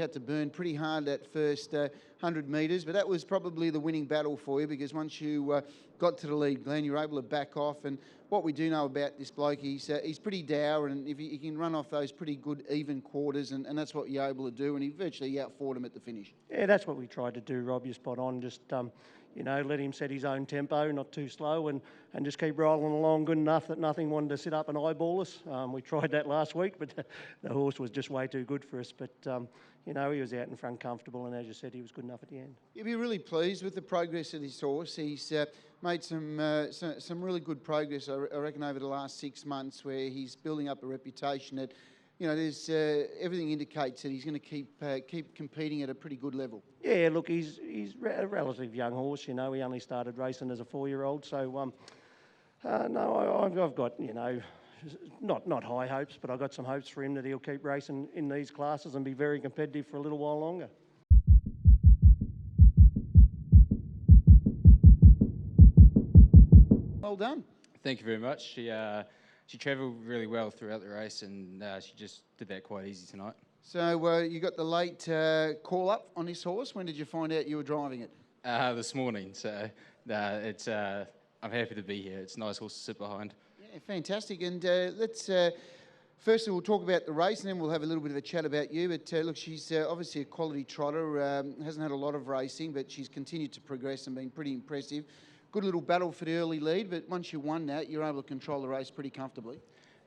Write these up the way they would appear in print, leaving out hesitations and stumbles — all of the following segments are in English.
had to burn pretty hard that first 100 metres, but that was probably the winning battle for you, because once you got to the lead, Glenn, you were able to back off. And what we do know about this bloke, he's pretty dour, and if he can run off those pretty good even quarters, and that's what you're able to do, and he virtually outfought him at the finish. Yeah, that's what we tried to do, Rob. You're spot on. Just, let him set his own tempo, not too slow, and just keep rolling along good enough that nothing wanted to sit up and eyeball us. We tried that last week, but the horse was just way too good for us. But, he was out in front comfortable, and as you said, he was good enough at the end. You'll be really pleased with the progress of this horse. He's made some really good progress, I reckon, over the last 6 months, where he's building up a reputation that, there's everything indicates that he's going to keep competing at a pretty good level. Yeah, look, he's a relatively young horse. He only started racing as a 4-year-old. So, no, I've got, not high hopes, but I've got some hopes for him that he'll keep racing in these classes and be very competitive for a little while longer. Well done. Thank you very much. She travelled really well throughout the race, and she just did that quite easy tonight. So you got the late call up on this horse. When did you find out you were driving it? This morning. So I'm happy to be here. It's a nice horse to sit behind. Yeah, fantastic. And let's firstly we'll talk about the race, and then we'll have a little bit of a chat about you. But look, she's obviously a quality trotter. Hasn't had a lot of racing, but she's continued to progress and been pretty impressive. Good little battle for the early lead, but once you won that, you're able to control the race pretty comfortably.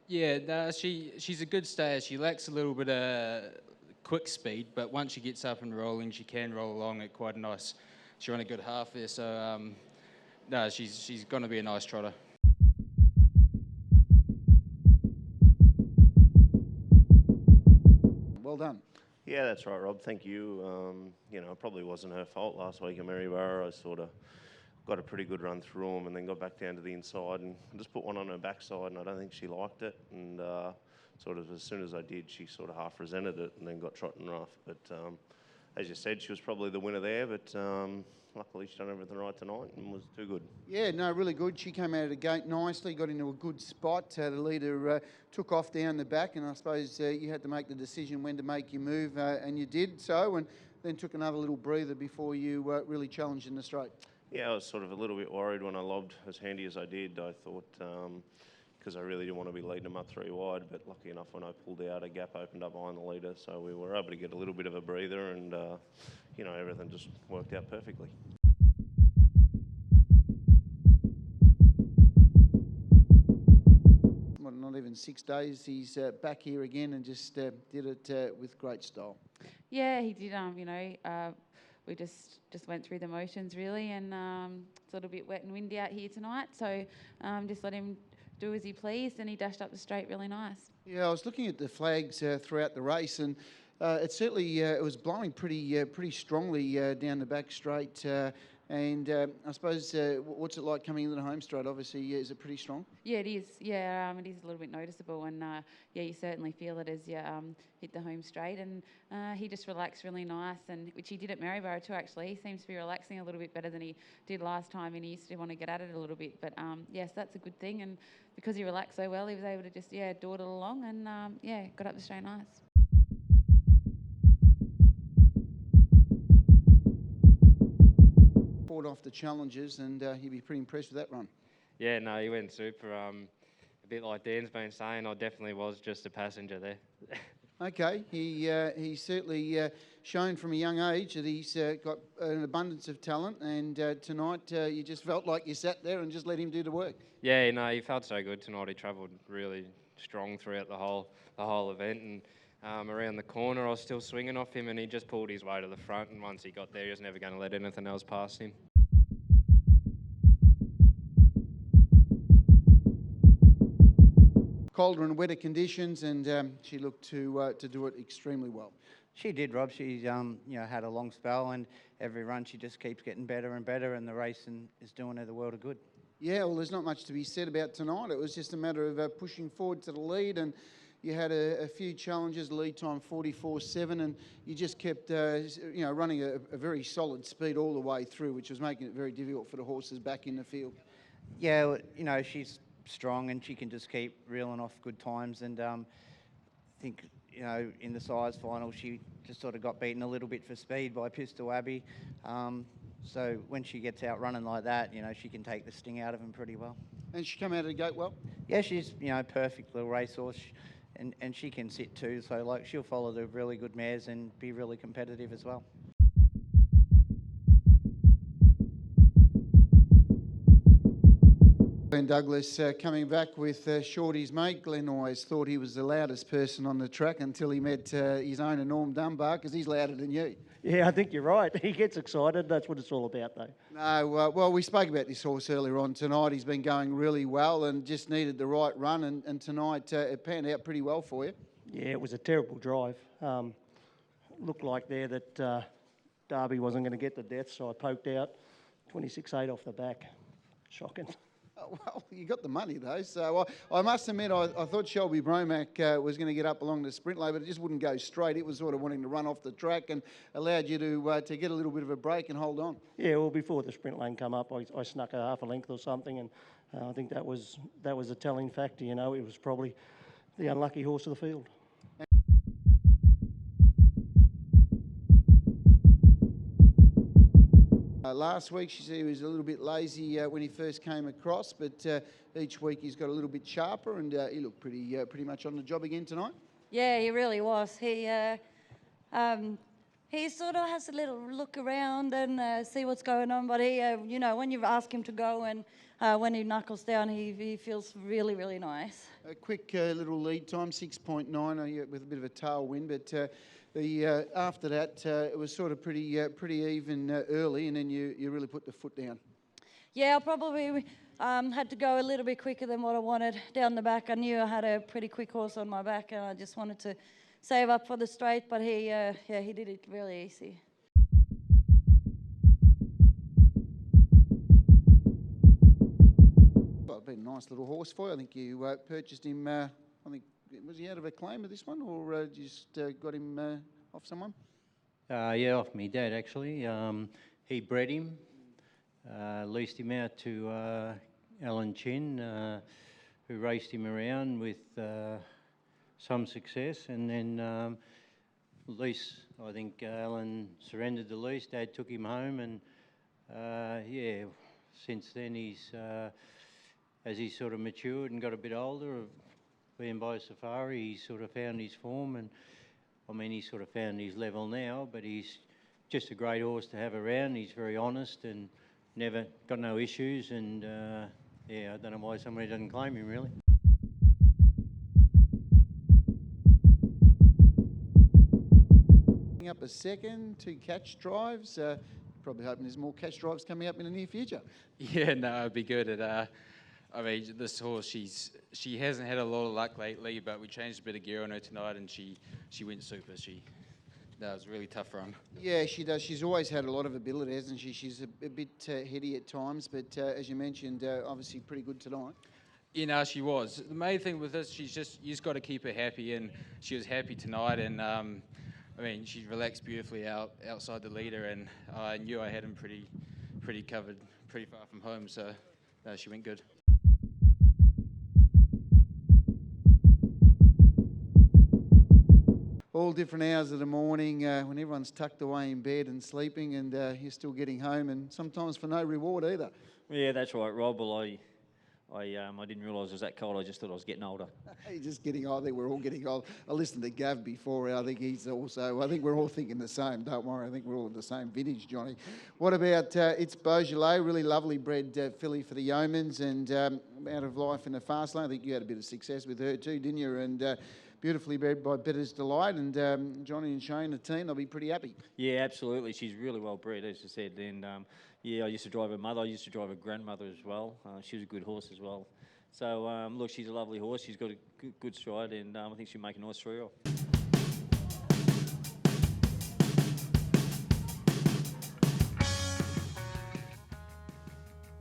Yeah, she's a good stayer. She lacks a little bit of quick speed, but once she gets up and rolling, she can roll along at quite a nice. She ran a good half there, so she's going to be a nice trotter. Well done. Yeah, that's right, Rob. Thank you. It probably wasn't her fault last week in Maryborough. I sort of got a pretty good run through them and then got back down to the inside and just put one on her backside, and I don't think she liked it. And sort of as soon as I did, she sort of half resented it and then got trotting rough. But as you said, she was probably the winner there, but luckily she done everything right tonight and was too good. Yeah, no, really good. She came out of the gate nicely, got into a good spot. The leader took off down the back, and I suppose you had to make the decision when to make your move, and you did so, and then took another little breather before you really challenged in the straight. Yeah, I was sort of a little bit worried when I lobbed as handy as I did. I thought, because I really didn't want to be leading them up 3 wide, but lucky enough when I pulled out, a gap opened up behind the leader, so we were able to get a little bit of a breather, and everything just worked out perfectly. Well, not even 6 days, he's back here again and just did it with great style. Yeah, he did. We just went through the motions really, and it's a little bit wet and windy out here tonight, so just let him do as he pleased, and he dashed up the straight really nice. Yeah, I was looking at the flags throughout the race, and it certainly it was blowing pretty strongly down the back straight. And I suppose, what's it like coming into the home straight? Obviously, is it pretty strong? Yeah, it is. Yeah, it is a little bit noticeable, and you certainly feel it as you hit the home straight. And he just relaxed really nice, and which he did at Maryborough too. Actually, he seems to be relaxing a little bit better than he did last time, and he used to want to get at it a little bit. But yes, that's a good thing, and because he relaxed so well, he was able to just dawdle along, and got up the straight nice. Off the challenges, and he'd be pretty impressed with that run. Yeah, no, he went super. A bit like Dan's been saying, I definitely was just a passenger there. Okay, he's certainly shown from a young age that he's got an abundance of talent, and tonight you just felt like you sat there and just let him do the work. Yeah, no, he felt so good tonight. He travelled really strong throughout the whole event, and around the corner I was still swinging off him, and he just pulled his way to the front, and once he got there he was never going to let anything else past him. Colder and wetter conditions, and she looked to do it extremely well. She did, Rob. She's had a long spell, and every run she just keeps getting better and better, and the racing is doing her the world of good. Yeah, well, there's not much to be said about tonight. It was just a matter of pushing forward to the lead, and you had a few challenges, lead time 44.7, and you just kept running a very solid speed all the way through, which was making it very difficult for the horses back in the field. Yeah, she's strong and she can just keep reeling off good times, and I think you know, in the size final, she just sort of got beaten a little bit for speed by Pistol Abbey. So when she gets out running like that, you know, she can take the sting out of him pretty well. And she come out of the gate well. Yeah, she's, you know, perfect little racehorse, and she can sit too. So like she'll follow the really good mares and be really competitive as well. Glenn Douglas coming back with Shorty's mate. Glenn always thought he was the loudest person on the track until he met his owner Norm Dunbar, because he's louder than you. Yeah, I think you're right. He gets excited. That's what it's all about, though. No, well, we spoke about this horse earlier on tonight. He's been going really well and just needed the right run, and tonight it panned out pretty well for you. Yeah, it was a terrible drive. Looked like there that Derby wasn't going to get the death, so I poked out 26.8 off the back. Shocking. Oh, well, you got the money though. So I must admit, I thought Shelby Bromack was going to get up along the sprint lane, but it just wouldn't go straight. It was sort of wanting to run off the track and allowed you to get a little bit of a break and hold on. Yeah, well, before the sprint lane come up, I snuck a half a length or something, and I think that was a telling factor. You know, it was probably the unlucky horse of the field. Last week, she said he was a little bit lazy when he first came across, but each week he's got a little bit sharper, and he looked pretty much on the job again tonight. Yeah, he really was. He sort of has a little look around and see what's going on, but he, you know, when you ask him to go and when he knuckles down, he feels really, really nice. A quick little lead time, 6.9 with a bit of a tailwind, but after that it was sort of pretty even early, and then you really put the foot down. Yeah, I probably had to go a little bit quicker than what I wanted down the back. I knew I had a pretty quick horse on my back, and I just wanted to save up for the straight, but he did it really easy. Well, it's been a nice little horse for you. I think you purchased him, was he out of a claim of this one, or just got him off someone? Yeah, off me dad actually. He bred him, leased him out to Alan Chin, who raced him around with some success, and then lease. I think Alan surrendered the lease. Dad took him home, and yeah, since then he's as he sort of matured and got a bit older, being by safari, he's sort of found his form, and I mean he's sort of found his level now. But he's just a great horse to have around. He's very honest and never got no issues, and yeah, I don't know why somebody doesn't claim him really. Up a second, 2 catch drives. Probably hoping there's more catch drives coming up in the near future. Yeah, no, it'd be good. I mean, this horse, she hasn't had a lot of luck lately, but we changed a bit of gear on her tonight, and she went super. That was a really tough run. Yeah, she does. She's always had a lot of ability, hasn't she? She's a bit heady at times, but as you mentioned, obviously pretty good tonight. You know, she was. The main thing with this, you just got to keep her happy, and she was happy tonight, and I mean, she relaxed beautifully outside the leader, and I knew I had him pretty covered, pretty far from home, so she went good. All different hours of the morning when everyone's tucked away in bed and sleeping, and you're still getting home, and sometimes for no reward either. Yeah, that's right, Rob. Well, I didn't realise it was that cold. I just thought I was getting older. You're just getting old. I think we're all getting old. I listened to Gav before. I think he's also, I think we're all thinking the same. Don't worry. I think we're all the same vintage, Johnny. What about It's Beaujolais? Really lovely bred filly for the Yeomans, and out of life in the fast lane. I think you had a bit of success with her too, didn't you? And beautifully bred by Better's Delight, and Johnny and Shane, the team, they'll be pretty happy. Yeah, absolutely. She's really well bred, as you said. And yeah, I used to drive her mother. I used to drive her grandmother as well. She was a good horse as well. So look, she's a lovely horse. She's got a good stride, and I think she'll make a nice 3-year-old.